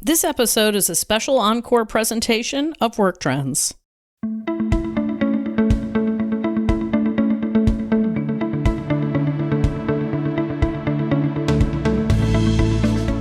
This episode is a special encore presentation of Work Trends.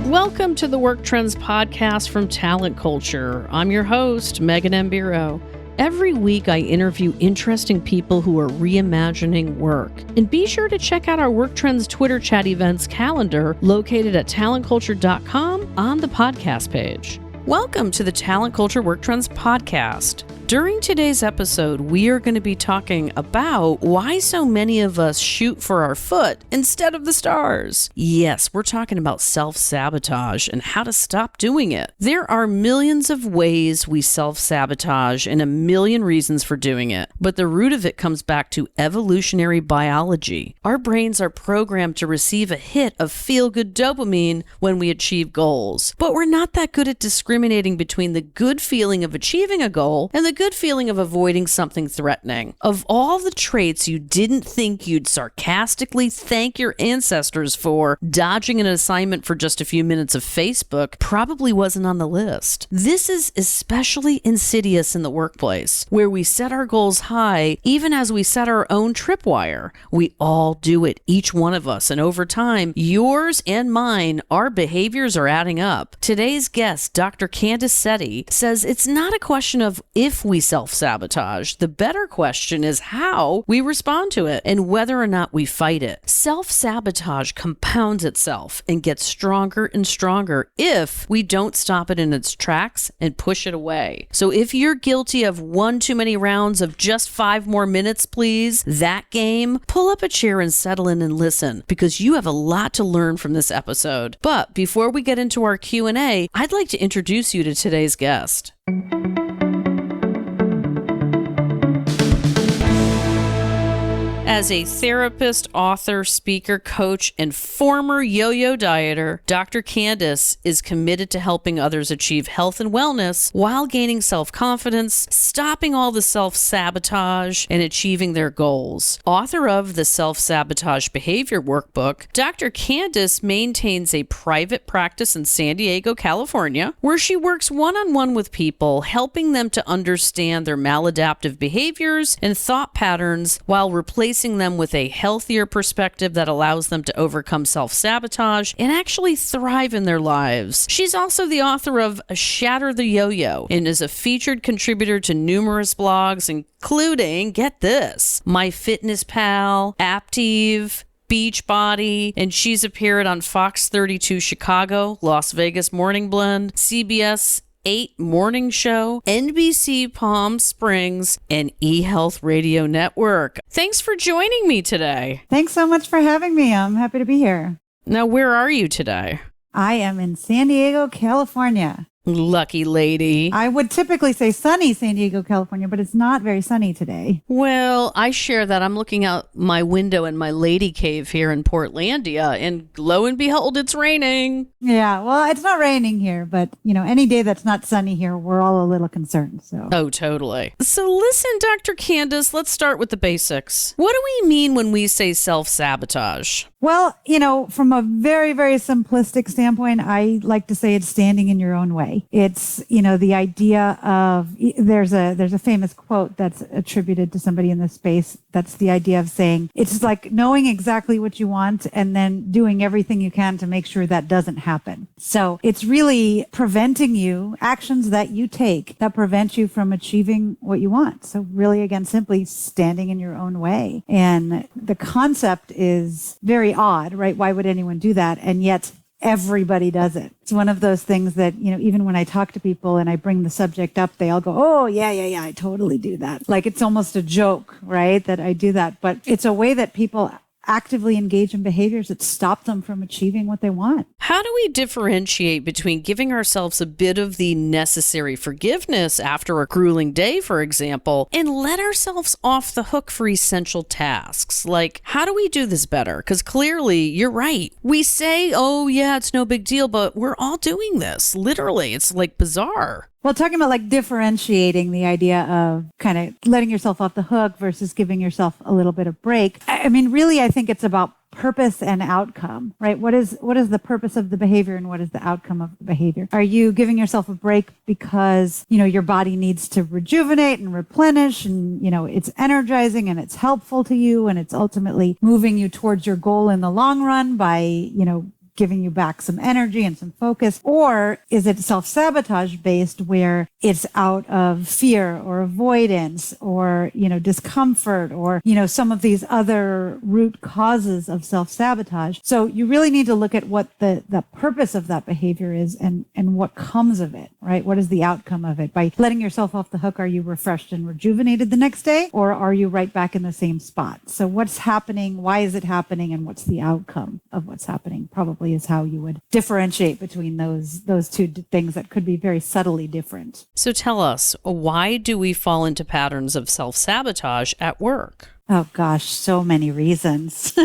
Welcome to the Work Trends podcast from Talent Culture. I'm your host, Megan Mbiro. Every week, I interview interesting people who are reimagining work. And be sure to check out our Work Trends Twitter chat events calendar located at talentculture.com on the podcast page. Welcome to the Talent Culture Work Trends podcast. During today's episode, we are going to be talking about why so many of us shoot for our foot instead of the stars. Yes, we're talking about self-sabotage and how to stop doing it. There are millions of ways we self-sabotage and a million reasons for doing it, but the root of it comes back to evolutionary biology. Our brains are programmed to receive a hit of feel-good dopamine when we achieve goals, but we're not that good at discriminating between the good feeling of achieving a goal and the good feeling of avoiding something threatening. Of all the traits you didn't think you'd sarcastically thank your ancestors for, dodging an assignment for just a few minutes of Facebook probably wasn't on the list. This is especially insidious in the workplace, where we set our goals high even as we set our own tripwire. We all do it, each one of us, and over time, yours and mine, our behaviors are adding up. Today's guest, Dr. Candace Setti, says it's not a question of if we self-sabotage. The better question is how we respond to it and whether or not we fight it. Self-sabotage compounds itself and gets stronger and stronger if we don't stop it in its tracks and push it away. So if you're guilty of one too many rounds of just 5 more minutes, please, that game, pull up a chair and settle in and listen, because you have a lot to learn from this episode. But before we get into our Q&A, I'd like to introduce you to today's guest. As a therapist, author, speaker, coach, and former yo-yo dieter, Dr. Candace is committed to helping others achieve health and wellness while gaining self-confidence, stopping all the self-sabotage, and achieving their goals. Author of the Self-Sabotage Behavior Workbook, Dr. Candace maintains a private practice in San Diego, California, where she works one-on-one with people, helping them to understand their maladaptive behaviors and thought patterns while replacing them with a healthier perspective that allows them to overcome self-sabotage and actually thrive in their lives. She's also the author of Shatter the Yo-Yo and is a featured contributor to numerous blogs, including, get this, MyFitnessPal, Aptive, Beachbody, and she's appeared on Fox 32 Chicago, Las Vegas Morning Blend, CBS 8 Morning Show, NBC Palm Springs, and eHealth Radio Network. Thanks for joining me today. Thanks so much for having me. I'm happy to be here. Now, where are you today? I am in San Diego, California. Lucky lady. I would typically say sunny San Diego, California, but it's not very sunny today. Well, I share that. I'm looking out my window in my lady cave here in Portlandia, and lo and behold, it's raining. Yeah, well, it's not raining here, but, any day that's not sunny here, we're all a little concerned. So. Oh, totally. So listen, Dr. Candace, let's start with the basics. What do we mean when we say self-sabotage? Well, from a very, very simplistic standpoint, I like to say it's standing in your own way. It's, the idea of, there's a famous quote that's attributed to somebody in this space. That's the idea of saying, it's like knowing exactly what you want and then doing everything you can to make sure that doesn't happen. So it's really preventing you, actions that you take that prevent you from achieving what you want. So really, again, simply standing in your own way. And the concept is very odd, right? Why would anyone do that? And yet everybody does it. It's one of those things that, even when I talk to people and I bring the subject up, they all go, oh, yeah, I totally do that. Like it's almost a joke, right? That I do that. But it's a way that people actively engage in behaviors that stop them from achieving what they want. How do we differentiate between giving ourselves a bit of the necessary forgiveness after a grueling day, for example, and let ourselves off the hook for essential tasks? Like, how do we do this better? Because clearly, you're right. We say, oh, yeah, it's no big deal, but we're all doing this. Literally, it's like bizarre. Well, talking about like differentiating the idea of kind of letting yourself off the hook versus giving yourself a little bit of break. I mean, really, I think it's about purpose and outcome, right? What is the purpose of the behavior and what is the outcome of the behavior? Are you giving yourself a break because, your body needs to rejuvenate and replenish and, it's energizing and it's helpful to you and it's ultimately moving you towards your goal in the long run by, giving you back some energy and some focus? Or is it self-sabotage based where it's out of fear or avoidance or, discomfort or, some of these other root causes of self-sabotage? So you really need to look at what the purpose of that behavior is and what comes of it, right? What is the outcome of it? By letting yourself off the hook, are you refreshed and rejuvenated the next day, or are you right back in the same spot? So what's happening? Why is it happening? And what's the outcome of what's happening? Probably is how you would differentiate between those two things that could be very subtly different. So tell us, why do we fall into patterns of self-sabotage at work? Oh gosh, so many reasons.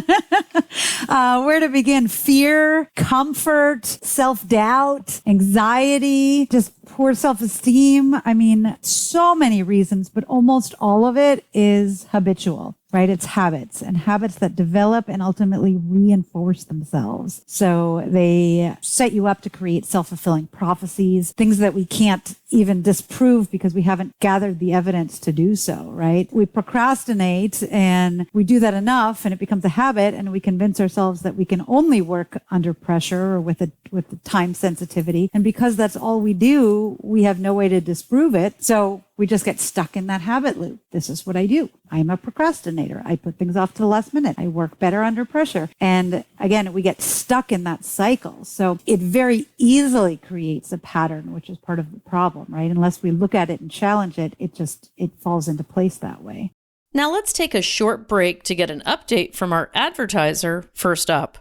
Where to begin? Fear, comfort, self-doubt, anxiety, just poor self-esteem. I mean, so many reasons, but almost all of it is habitual, right? It's habits, and habits that develop and ultimately reinforce themselves. So they set you up to create self-fulfilling prophecies, things that we can't even disprove because we haven't gathered the evidence to do so, right? We procrastinate and we do that enough and it becomes a habit, and we convince ourselves that we can only work under pressure or with the time sensitivity. And because that's all we do, we have no way to disprove it. So we just get stuck in that habit loop. This is what I do. I'm a procrastinator. I put things off to the last minute. I work better under pressure. And again, we get stuck in that cycle. So it very easily creates a pattern, which is part of the problem, right? Unless we look at it and challenge it, it falls into place that way. Now let's take a short break to get an update from our advertiser, First Up.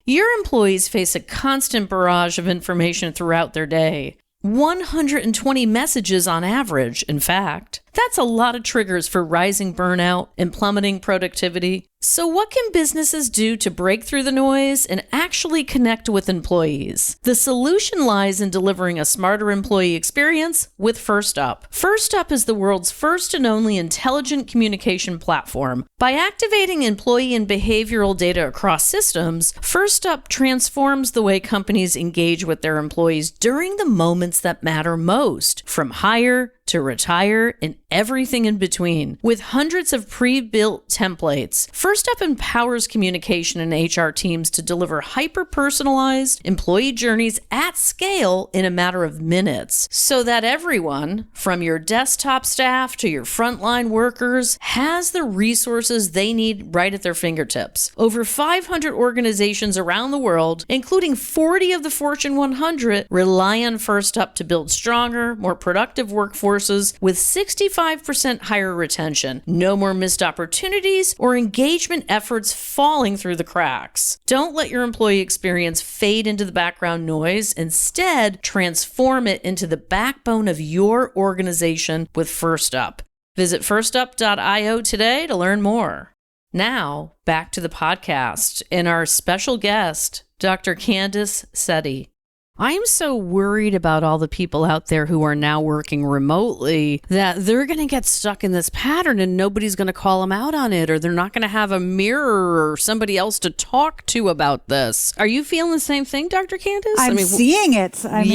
Your employees face a constant barrage of information throughout their day. 120 messages on average, in fact. That's a lot of triggers for rising burnout and plummeting productivity. So what can businesses do to break through the noise and actually connect with employees? The solution lies in delivering a smarter employee experience with First Up. First Up is the world's first and only intelligent communication platform. By activating employee and behavioral data across systems, First Up transforms the way companies engage with their employees during the moments that matter most, from hire to retire and everything in between. With hundreds of pre-built templates, First Up empowers communication and HR teams to deliver hyper-personalized employee journeys at scale in a matter of minutes, so that everyone, from your desktop staff to your frontline workers, has the resources they need right at their fingertips. Over 500 organizations around the world, including 40 of the Fortune 100, rely on First Up to build stronger, more productive workforces with 65% higher retention, no more missed opportunities or engagement efforts falling through the cracks. Don't let your employee experience fade into the background noise. Instead, transform it into the backbone of your organization with First Up. Visit firstup.io today to learn more. Now, back to the podcast and our special guest, Dr. Candice Setti. I'm so worried about all the people out there who are now working remotely that they're going to get stuck in this pattern and nobody's going to call them out on it, or they're not going to have a mirror or somebody else to talk to about this. Are you feeling the same thing, Dr. Candice? I'm seeing it. I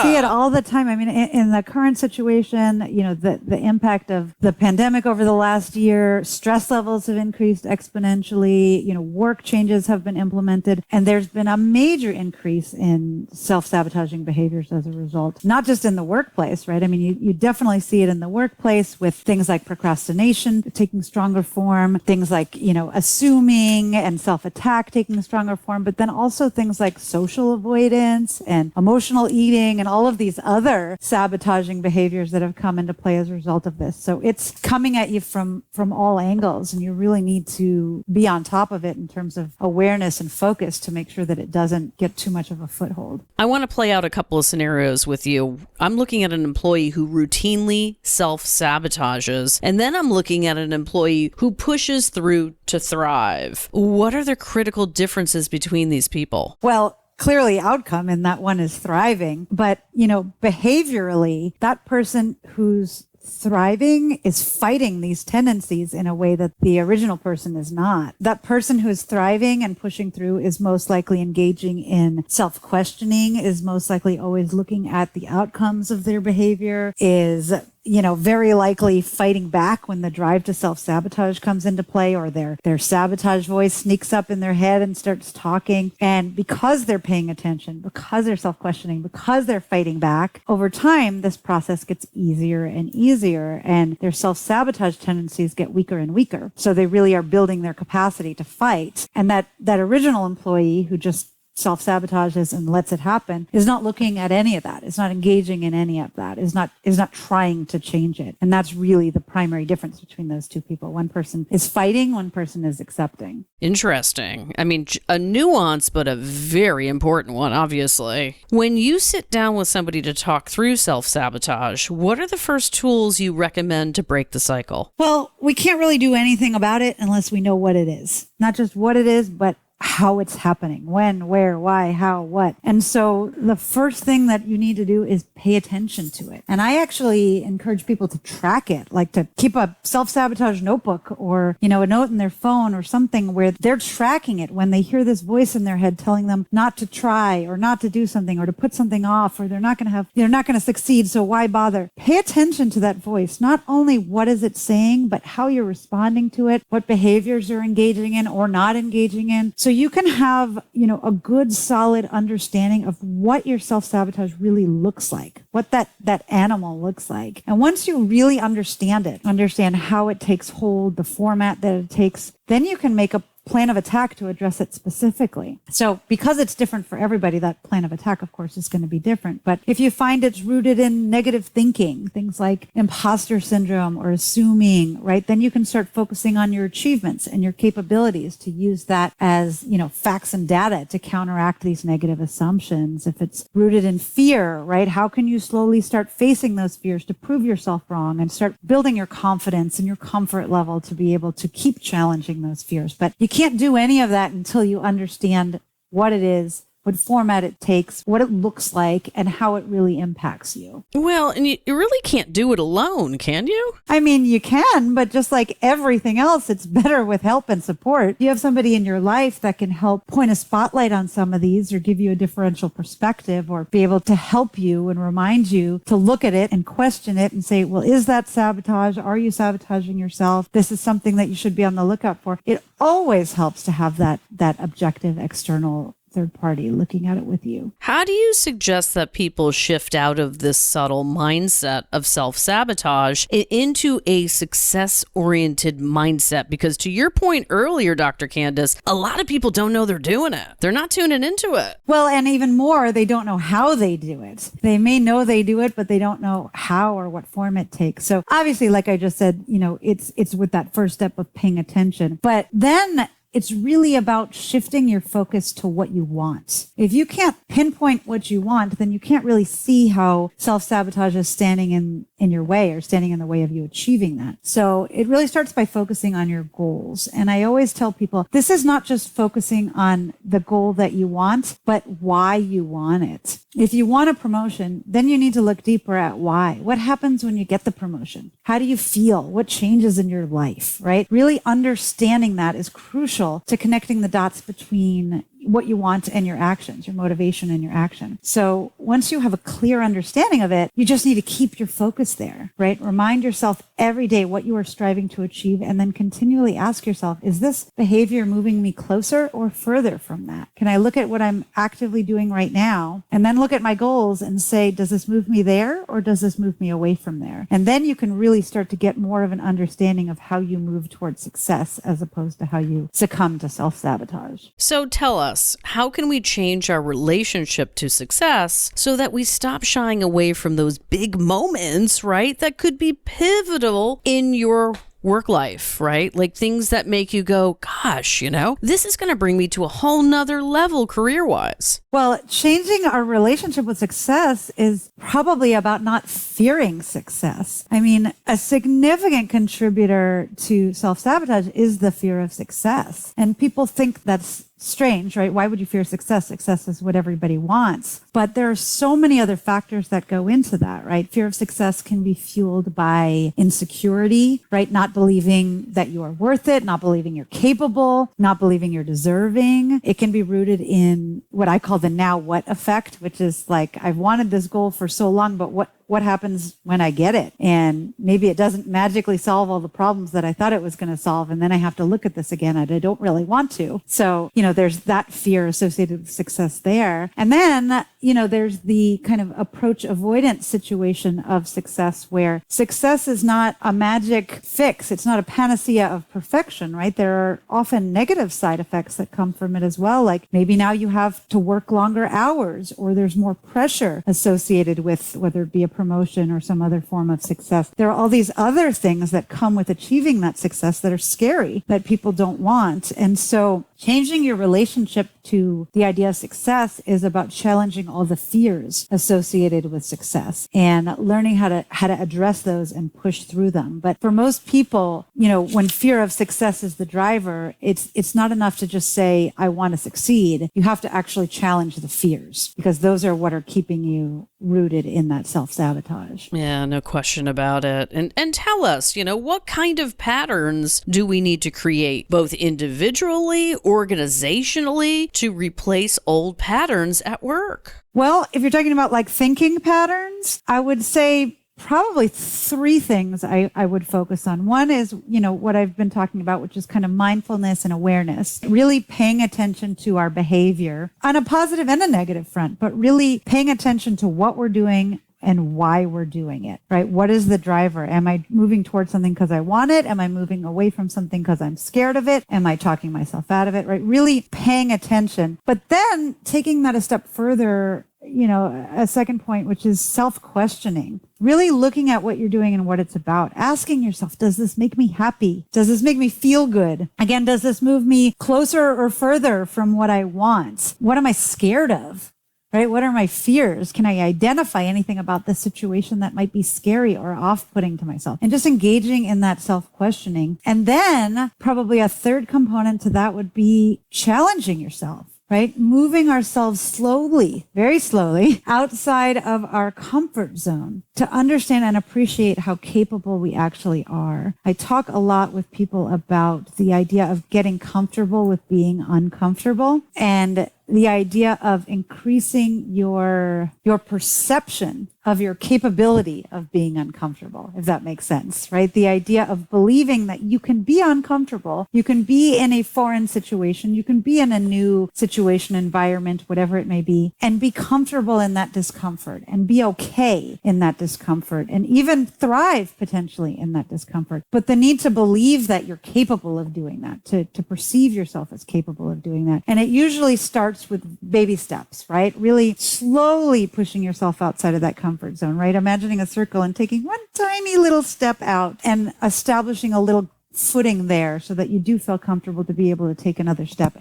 see it all the time. I mean, in the current situation, the impact of the pandemic over the last year, stress levels have increased exponentially, work changes have been implemented, and there's been a major increase in self-sabotaging behaviors as a result, not just in the workplace, right? I mean, you definitely see it in the workplace with things like procrastination taking stronger form, things like, assuming and self-attack taking stronger form, but then also things like social avoidance and emotional eating and all of these other sabotaging behaviors that have come into play as a result of this. So it's coming at you from all angles, and you really need to be on top of it in terms of awareness and focus to make sure that it doesn't get too much of a foothold. I want to play out a couple of scenarios with you. I'm looking at an employee who routinely self-sabotages, and then I'm looking at an employee who pushes through to thrive. What are the critical differences between these people? Well, clearly outcome and that one is thriving. But, behaviorally, that person who's thriving is fighting these tendencies in a way that the original person is not. That person who is thriving and pushing through is most likely engaging in self-questioning, is most likely always looking at the outcomes of their behavior, is very likely fighting back when the drive to self-sabotage comes into play, or their sabotage voice sneaks up in their head and starts talking. And because they're paying attention, because they're self-questioning, because they're fighting back, over time, this process gets easier and easier, and their self-sabotage tendencies get weaker and weaker. So they really are building their capacity to fight. And that original employee who just self-sabotages and lets it happen is not looking at any of that, is not engaging in any of that, is not trying to change it. And that's really the primary difference between those two people. One person is fighting, one person is accepting. Interesting. I mean, a nuance, but a very important one, obviously. When you sit down with somebody to talk through self-sabotage, what are the first tools you recommend to break the cycle? Well, we can't really do anything about it unless we know what it is. Not just what it is, but how it's happening, when, where, why, how, what. And so the first thing that you need to do is pay attention to it. And I actually encourage people to track it, like to keep a self-sabotage notebook or, a note in their phone or something where they're tracking it when they hear this voice in their head telling them not to try or not to do something or to put something off, or they're not going to succeed. So why bother? Pay attention to that voice. Not only what is it saying, but how you're responding to it, what behaviors you're engaging in or not engaging in. So you can have, a good solid understanding of what your self-sabotage really looks like, what that animal looks like. And once you really understand it, understand how it takes hold, the format that it takes, then you can make a plan of attack to address it specifically. So because it's different for everybody, that plan of attack, of course, is going to be different. But if you find it's rooted in negative thinking, things like imposter syndrome or assuming, right, then you can start focusing on your achievements and your capabilities to use that as, facts and data to counteract these negative assumptions. If it's rooted in fear, right, how can you slowly start facing those fears to prove yourself wrong and start building your confidence and your comfort level to be able to keep challenging those fears? But you can't do any of that until you understand what it is, what format it takes, what it looks like, and how it really impacts you. Well, and you really can't do it alone, can you? I mean, you can, but just like everything else, it's better with help and support. You have somebody in your life that can help point a spotlight on some of these or give you a differential perspective or be able to help you and remind you to look at it and question it and say, well, is that sabotage? Are you sabotaging yourself? This is something that you should be on the lookout for. It always helps to have that objective external third party looking at it with you. How do you suggest that people shift out of this subtle mindset of self-sabotage into a success-oriented mindset? Because to your point earlier, Dr. Candace, a lot of people don't know they're doing it. They're not tuning into it. Well, and even more, they don't know how they do it. They may know they do it, but they don't know how or what form it takes. So obviously, like I just said, it's with that first step of paying attention. But then it's really about shifting your focus to what you want. If you can't pinpoint what you want, then you can't really see how self-sabotage is standing in your way or standing in the way of you achieving that. So it really starts by focusing on your goals. And I always tell people, this is not just focusing on the goal that you want, but why you want it. If you want a promotion, then you need to look deeper at why. What happens when you get the promotion? How do you feel? What changes in your life, right? Really understanding that is crucial to connecting the dots between what you want and your actions, your motivation and your action. So once you have a clear understanding of it, you just need to keep your focus there, right? Remind yourself every day what you are striving to achieve, and then continually ask yourself, is this behavior moving me closer or further from that? Can I look at what I'm actively doing right now and then look at my goals and say, does this move me there or does this move me away from there? And then you can really start to get more of an understanding of how you move towards success as opposed to how you succumb to self-sabotage. So tell us, how can we change our relationship to success so that we stop shying away from those big moments, right? That could be pivotal in your work life, right? Like things that make you go, gosh, this is going to bring me to a whole nother level career-wise. Well, changing our relationship with success is probably about not fearing success. I mean, a significant contributor to self-sabotage is the fear of success. And people think that's strange, right? Why would you fear success? Success is what everybody wants. But there are so many other factors that go into that, right? Fear of success can be fueled by insecurity, right? Not believing that you are worth it, not believing you're capable, not believing you're deserving. It can be rooted in what I call the now what effect, which is like, I've wanted this goal for so long, but what happens when I get it? And maybe it doesn't magically solve all the problems that I thought it was going to solve. And then I have to look at this again and I don't really want to. So, there's that fear associated with success there. And then, there's the kind of approach avoidance situation of success where success is not a magic fix. It's not a panacea of perfection, right? There are often negative side effects that come from it as well. Like maybe now you have to work longer hours or there's more pressure associated with whether it be a promotion or some other form of success. There are all these other things that come with achieving that success that are scary, that people don't want. And so changing your relationship to the idea of success is about challenging all the fears associated with success and learning how to address those and push through them. But for most people, when fear of success is the driver, it's not enough to just say, I want to succeed. You have to actually challenge the fears because those are what are keeping you rooted in that self-sabotage. Yeah, no question about it. And tell us, what kind of patterns do we need to create, both individually, organizationally, to replace old patterns at work? Well, if you're talking about like thinking patterns, I would say probably three things I would focus on. One is, what I've been talking about, which is kind of mindfulness and awareness, really paying attention to our behavior on a positive and a negative front, but really paying attention to what we're doing and why we're doing it, right? What is the driver? Am I moving towards something because I want it? Am I moving away from something because I'm scared of it? Am I talking myself out of it, right? Really paying attention, but then taking that a step further, a second point, which is self-questioning, really looking at what you're doing and what it's about, asking yourself, does this make me happy? Does this make me feel good? Again, does this move me closer or further from what I want? What am I scared of? Right? What are my fears? Can I identify anything about this situation that might be scary or off-putting to myself? And just engaging in that self-questioning. And then probably a third component to that would be challenging yourself. Right? Moving ourselves slowly, very slowly, outside of our comfort zone to understand and appreciate how capable we actually are. I talk a lot with people about the idea of getting comfortable with being uncomfortable and the idea of increasing your perception of your capability of being uncomfortable, if that makes sense, right? The idea of believing that you can be uncomfortable, you can be in a foreign situation, you can be in a new situation, environment, whatever it may be, and be comfortable in that discomfort and be okay in that discomfort and even thrive potentially in that discomfort. But the need to believe that you're capable of doing that, to perceive yourself as capable of doing that. And it usually starts with baby steps, right? Really slowly pushing yourself outside of that comfort zone, right? Imagining a circle and taking one tiny little step out and establishing a little footing there so that you do feel comfortable to be able to take another step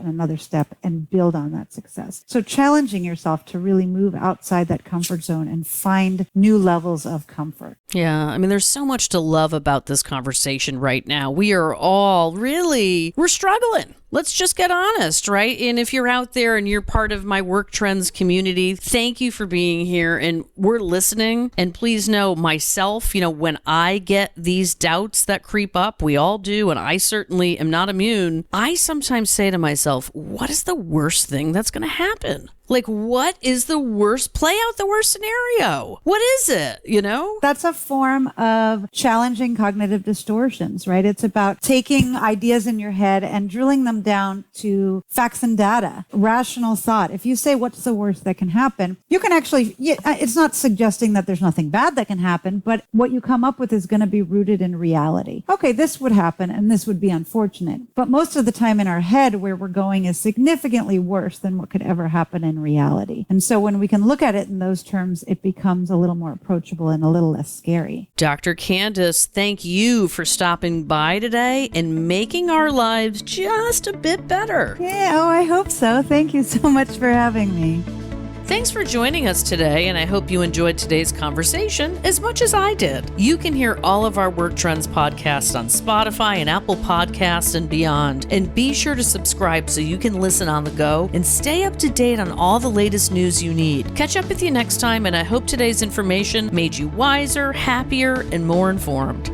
and build on that success. So challenging yourself to really move outside that comfort zone and find new levels of comfort. Yeah, there's so much to love about this conversation right now. We're struggling. Let's just get honest, right? And if you're out there and you're part of my Work Trends community, thank you for being here. And we're listening. And please know myself, when I get these doubts that creep up, we all do, and I certainly am not immune. I sometimes say to myself, what is the worst thing that's going to happen? Like, what is the worst? Play out the worst scenario. What is it? That's a form of challenging cognitive distortions, right? It's about taking ideas in your head and drilling them down to facts and data, rational thought. If you say, what's the worst that can happen? You can actually, it's not suggesting that there's nothing bad that can happen, but what you come up with is going to be rooted in reality. Okay, this would happen and this would be unfortunate. But most of the time in our head, where we're going is significantly worse than what could ever happen in reality. And so when we can look at it in those terms, it becomes a little more approachable and a little less scary. Dr. Candace, thank you for stopping by today and making our lives just a bit better. Yeah, I hope so. Thank you so much for having me. Thanks for joining us today, and I hope you enjoyed today's conversation as much as I did. You can hear all of our Work Trends podcasts on Spotify and Apple Podcasts and beyond. And be sure to subscribe so you can listen on the go and stay up to date on all the latest news you need. Catch up with you next time, and I hope today's information made you wiser, happier, and more informed.